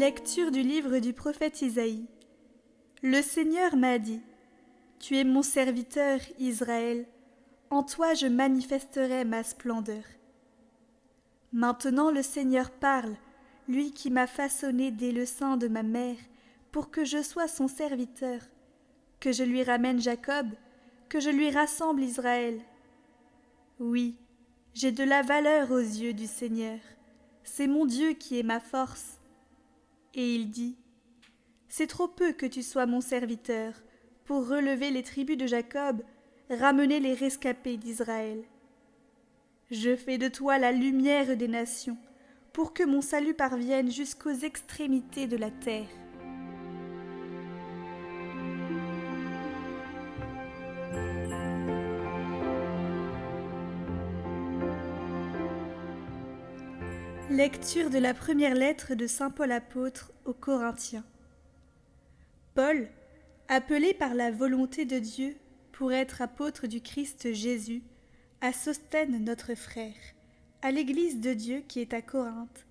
Lecture du livre du prophète Isaïe. Le Seigneur m'a dit : Tu es mon serviteur, Israël, en toi je manifesterai ma splendeur. Maintenant le Seigneur parle, lui qui m'a façonné dès le sein de ma mère, pour que je sois son serviteur, que je lui ramène Jacob, que je lui rassemble Israël. Oui, j'ai de la valeur aux yeux du Seigneur, c'est mon Dieu qui est ma force. Et il dit : C'est trop peu que tu sois mon serviteur, pour relever les tribus de Jacob, ramener les rescapés d'Israël. Je fais de toi la lumière des nations, pour que mon salut parvienne jusqu'aux extrémités de la terre. Lecture de la première lettre de saint Paul apôtre aux Corinthiens. Paul, appelé par la volonté de Dieu pour être apôtre du Christ Jésus, à Sosthène notre frère, à l'Église de Dieu qui est à Corinthe,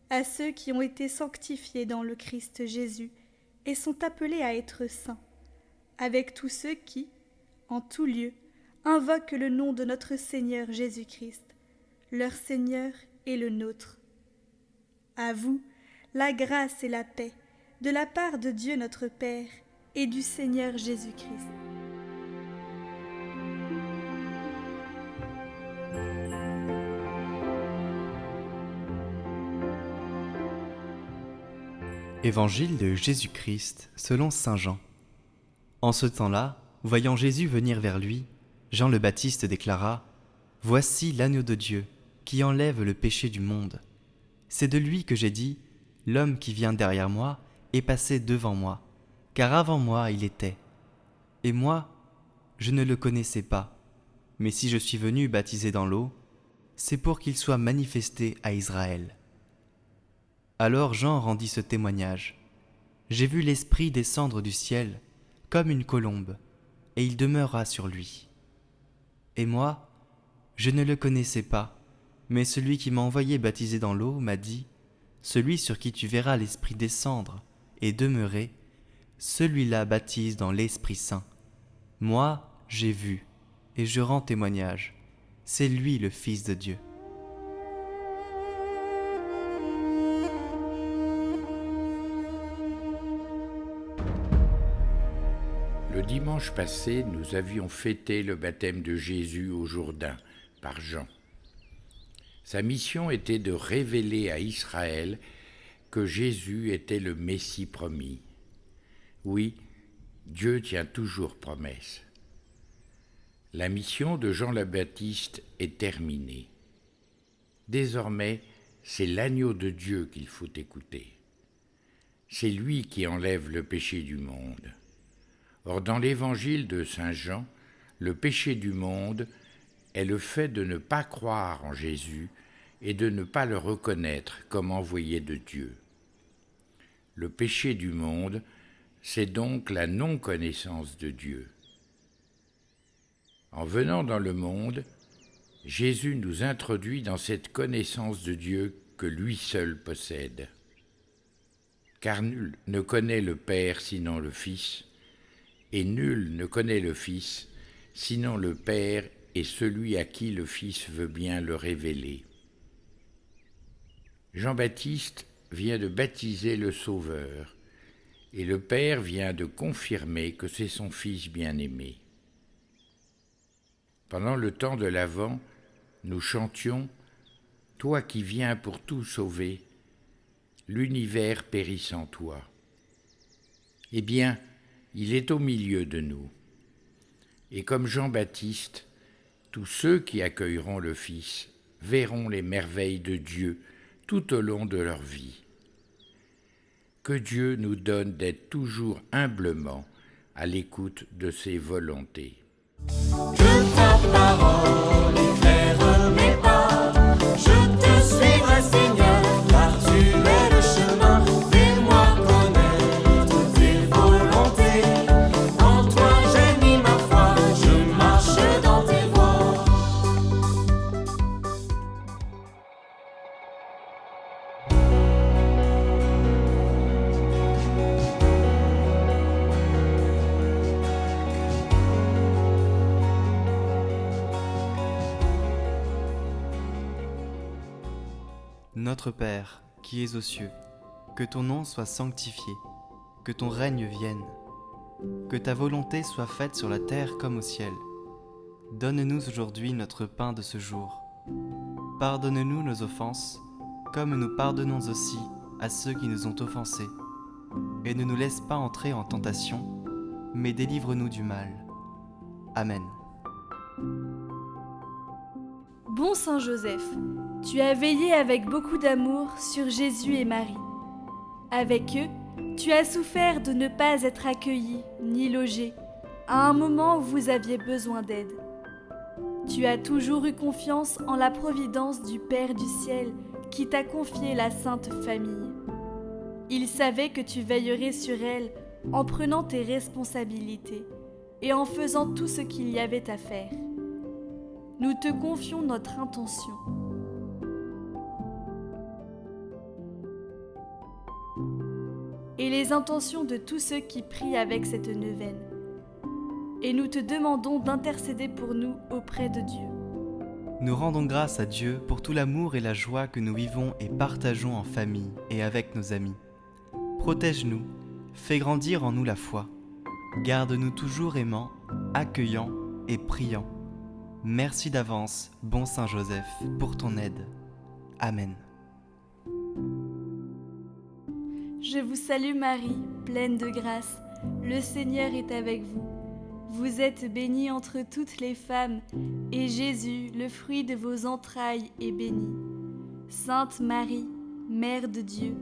à ceux qui ont été sanctifiés dans le Christ Jésus et sont appelés à être saints, avec tous ceux qui, en tout lieu, invoquent le nom de notre Seigneur Jésus-Christ, leur Seigneur et le nôtre. À vous, la grâce et la paix, de la part de Dieu notre Père et du Seigneur Jésus-Christ. Évangile de Jésus-Christ selon saint Jean. En ce temps-là, voyant Jésus venir vers lui, Jean le Baptiste déclara : Voici l'agneau de Dieu, qui enlève le péché du monde. C'est de lui que j'ai dit : L'homme qui vient derrière moi est passé devant moi, car avant moi il était. Et moi, je ne le connaissais pas, mais si je suis venu baptiser dans l'eau, c'est pour qu'il soit manifesté à Israël. Alors Jean rendit ce témoignage : J'ai vu l'Esprit descendre du ciel, comme une colombe, et il demeura sur lui. Et moi, je ne le connaissais pas, mais celui qui m'a envoyé baptiser dans l'eau m'a dit : Celui sur qui tu verras l'Esprit descendre et demeurer, celui-là baptise dans l'Esprit Saint. Moi, j'ai vu, et je rends témoignage. C'est lui le Fils de Dieu. Le dimanche passé, nous avions fêté le baptême de Jésus au Jourdain par Jean. Sa mission était de révéler à Israël que Jésus était le Messie promis. Oui, Dieu tient toujours promesse. La mission de Jean le Baptiste est terminée. Désormais, c'est l'agneau de Dieu qu'il faut écouter. C'est lui qui enlève le péché du monde. Or, dans l'évangile de saint Jean, le péché du monde est le fait de ne pas croire en Jésus et de ne pas le reconnaître comme envoyé de Dieu. Le péché du monde, c'est donc la non-connaissance de Dieu. En venant dans le monde, Jésus nous introduit dans cette connaissance de Dieu que lui seul possède. Car nul ne connaît le Père sinon le Fils, et nul ne connaît le Fils sinon le Père et celui à qui le Fils veut bien le révéler. Jean-Baptiste vient de baptiser le Sauveur, et le Père vient de confirmer que c'est son Fils bien-aimé. Pendant le temps de l'Avent, nous chantions « Toi qui viens pour tout sauver, l'univers périt sans toi ». Eh bien, il est au milieu de nous. Et comme Jean-Baptiste, tous ceux qui accueilleront le Fils verront les merveilles de Dieu tout au long de leur vie. Que Dieu nous donne d'être toujours humblement à l'écoute de ses volontés. Que ta parole éclaire mes pas, je te suivrai Seigneur, car tu es le chemin. Fais-moi connaître tes volontés, en toi j'ai mis ma foi, je marche dans tes voies. Notre Père, qui es aux cieux, que ton nom soit sanctifié, que ton règne vienne, que ta volonté soit faite sur la terre comme au ciel. Donne-nous aujourd'hui notre pain de ce jour. Pardonne-nous nos offenses, comme nous pardonnons aussi à ceux qui nous ont offensés. Et ne nous laisse pas entrer en tentation, mais délivre-nous du mal. Amen. Bon Saint Joseph, tu as veillé avec beaucoup d'amour sur Jésus et Marie. Avec eux, tu as souffert de ne pas être accueilli ni logé à un moment où vous aviez besoin d'aide. Tu as toujours eu confiance en la providence du Père du ciel qui t'a confié la Sainte Famille. Il savait que tu veillerais sur elle en prenant tes responsabilités et en faisant tout ce qu'il y avait à faire. Nous te confions notre intention. Et les intentions de tous ceux qui prient avec cette neuvaine. Et nous te demandons d'intercéder pour nous auprès de Dieu. Nous rendons grâce à Dieu pour tout l'amour et la joie que nous vivons et partageons en famille et avec nos amis. Protège-nous, fais grandir en nous la foi. Garde-nous toujours aimants, accueillants et priants. Merci d'avance, bon Saint Joseph, pour ton aide. Amen. Je vous salue Marie, pleine de grâce. Le Seigneur est avec vous. Vous êtes bénie entre toutes les femmes, et Jésus, le fruit de vos entrailles, est béni. Sainte Marie, Mère de Dieu,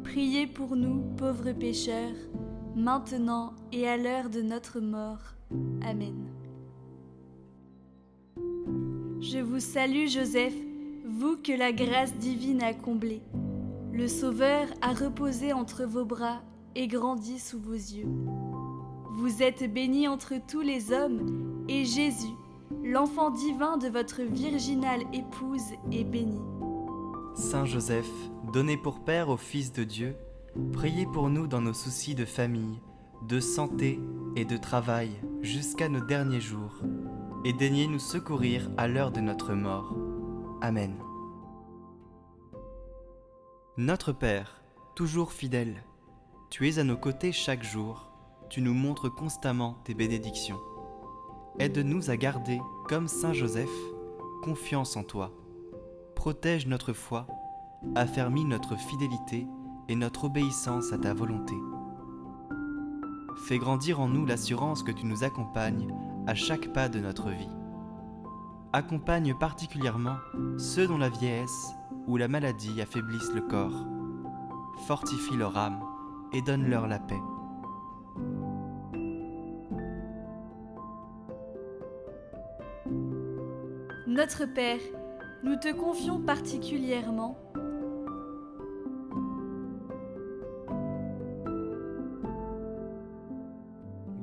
priez pour nous, pauvres pécheurs, maintenant et à l'heure de notre mort. Amen. Je vous salue Joseph, vous que la grâce divine a comblé. Le Sauveur a reposé entre vos bras et grandi sous vos yeux. Vous êtes béni entre tous les hommes, et Jésus, l'enfant divin de votre virginale épouse, est béni. Saint Joseph, donné pour Père au Fils de Dieu, priez pour nous dans nos soucis de famille, de santé et de travail jusqu'à nos derniers jours, et daignez nous secourir à l'heure de notre mort. Amen. Notre Père, toujours fidèle, tu es à nos côtés chaque jour, tu nous montres constamment tes bénédictions. Aide-nous à garder, comme Saint Joseph, confiance en toi. Protège notre foi, affermis notre fidélité et notre obéissance à ta volonté. Fais grandir en nous l'assurance que tu nous accompagnes à chaque pas de notre vie. Accompagne particulièrement ceux dont la vieillesse ou la maladie affaiblissent le corps. Fortifie leur âme et donne-leur la paix. Notre Père, nous te confions particulièrement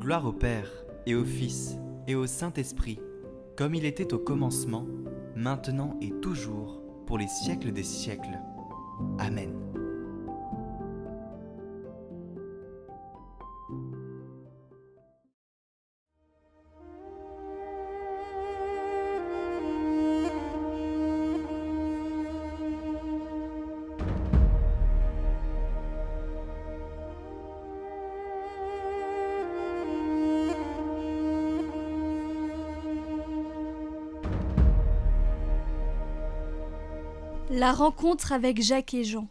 Gloire au Père, et au Fils, et au Saint-Esprit, comme il était au commencement, maintenant et toujours, pour les siècles des siècles. Amen. la rencontre avec Jacques et Jean.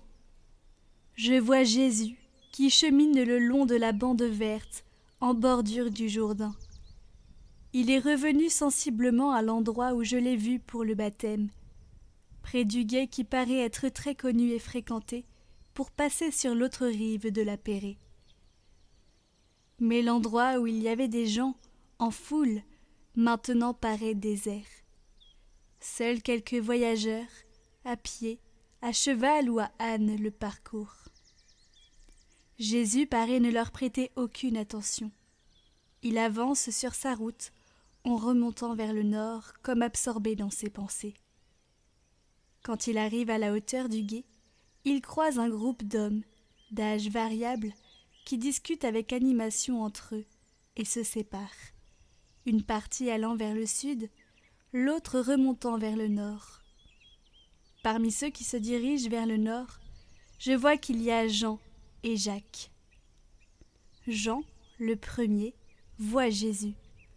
Je vois Jésus qui chemine le long de la bande verte, en bordure du Jourdain. Il est revenu sensiblement à l'endroit où je l'ai vu pour le baptême, près du gué qui paraît être très connu et fréquenté, pour passer sur l'autre rive de la Pérée. Mais l'endroit où il y avait des gens, en foule, maintenant paraît désert. Seuls quelques voyageurs, à pied, à cheval ou à âne, le parcourent. Jésus paraît ne leur prêter aucune attention. Il avance sur sa route, en remontant vers le nord, comme absorbé dans ses pensées. Quand il arrive à la hauteur du gué, il croise un groupe d'hommes, d'âge variable, qui discutent avec animation entre eux et se séparent, une partie allant vers le sud, l'autre remontant vers le nord. Parmi ceux qui se dirigent vers le nord, je vois qu'il y a Jean et Jacques. Jean, le premier, voit Jésus,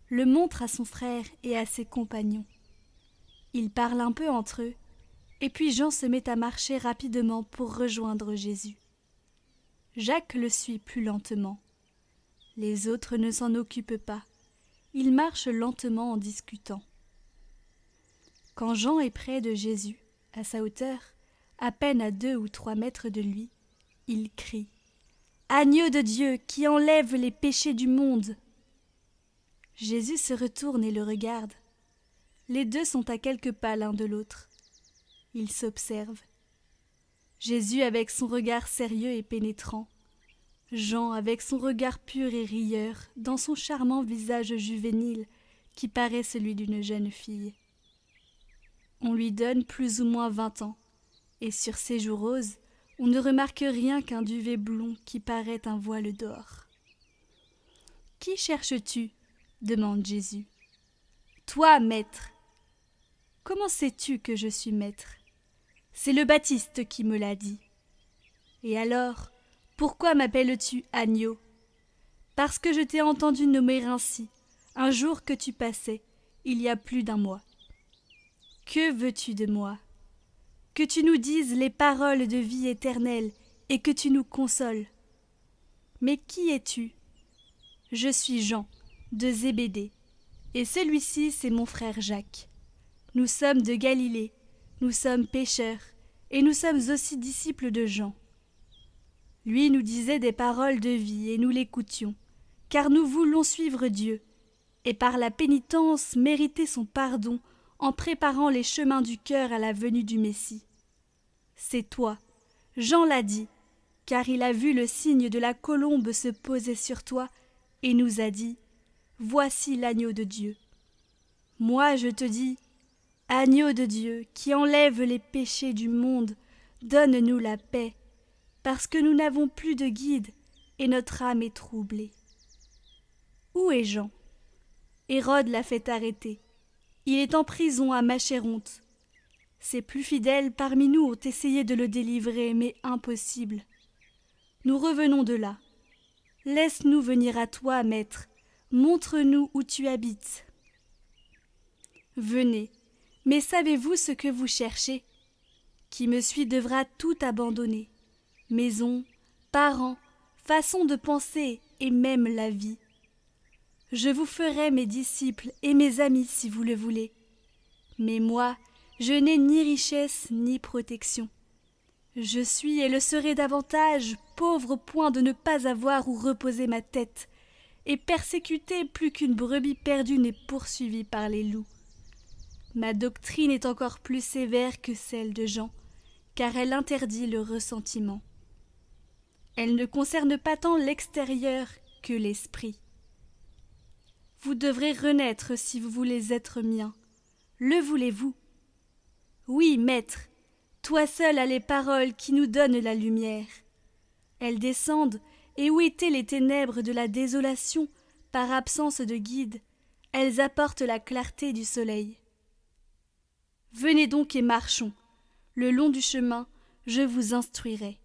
le montre à son frère et à ses compagnons. Ils parlent un peu entre eux, et puis Jean se met à marcher rapidement pour rejoindre Jésus. Jacques le suit plus lentement. Les autres ne s'en occupent pas. Ils marchent lentement en discutant. Quand Jean est près de Jésus, à sa hauteur, à peine à 2 ou 3 mètres de lui, il crie « Agneau de Dieu qui enlève les péchés du monde !» Jésus se retourne et le regarde. Les deux sont à quelques pas l'un de l'autre. Ils s'observent. Jésus avec son regard sérieux et pénétrant, Jean avec son regard pur et rieur dans son charmant visage juvénile qui paraît celui d'une jeune fille. On lui donne plus ou moins 20 ans, et sur ses joues roses, on ne remarque rien qu'un duvet blond qui paraît un voile d'or. « Qui cherches-tu » demande Jésus. « Toi, maître. »« Comment sais-tu que je suis maître ? C'est le Baptiste qui me l'a dit. »« Et alors, pourquoi m'appelles-tu agneau ? Parce que je t'ai entendu nommer ainsi, un jour que tu passais, il y a plus d'1 mois. Que veux-tu de moi ? Que tu nous dises les paroles de vie éternelle et que tu nous consoles. Mais qui es-tu ? Je suis Jean, de Zébédée, et celui-ci c'est mon frère Jacques. Nous sommes de Galilée, nous sommes pécheurs, et nous sommes aussi disciples de Jean. Lui nous disait des paroles de vie et nous l'écoutions, car nous voulons suivre Dieu, et par la pénitence mériter son pardon en préparant les chemins du cœur à la venue du Messie. C'est toi, Jean l'a dit, car il a vu le signe de la colombe se poser sur toi et nous a dit « Voici l'agneau de Dieu ». Moi je te dis, agneau de Dieu qui enlève les péchés du monde, donne-nous la paix, parce que nous n'avons plus de guide et notre âme est troublée. Où est Jean ? Hérode l'a fait arrêter. Il est en prison à Machéronte. Ses plus fidèles parmi nous ont essayé de le délivrer, mais impossible. Nous revenons de là. Laisse-nous venir à toi, maître. Montre-nous où tu habites. Venez, mais savez-vous ce que vous cherchez ? Qui me suit devra tout abandonner. Maison, parents, façon de penser et même la vie. Je vous ferai mes disciples et mes amis si vous le voulez. Mais moi, je n'ai ni richesse ni protection. Je suis et le serai davantage, pauvre au point de ne pas avoir où reposer ma tête, et persécuté plus qu'une brebis perdue n'est poursuivie par les loups. Ma doctrine est encore plus sévère que celle de Jean, car elle interdit le ressentiment. Elle ne concerne pas tant l'extérieur que l'esprit. Vous devrez renaître si vous voulez être mien. Le voulez-vous ? Oui, maître, toi seul as les paroles qui nous donnent la lumière. Elles descendent, et où étaient les ténèbres de la désolation, par absence de guide, elles apportent la clarté du soleil. Venez donc et marchons. Le long du chemin, je vous instruirai.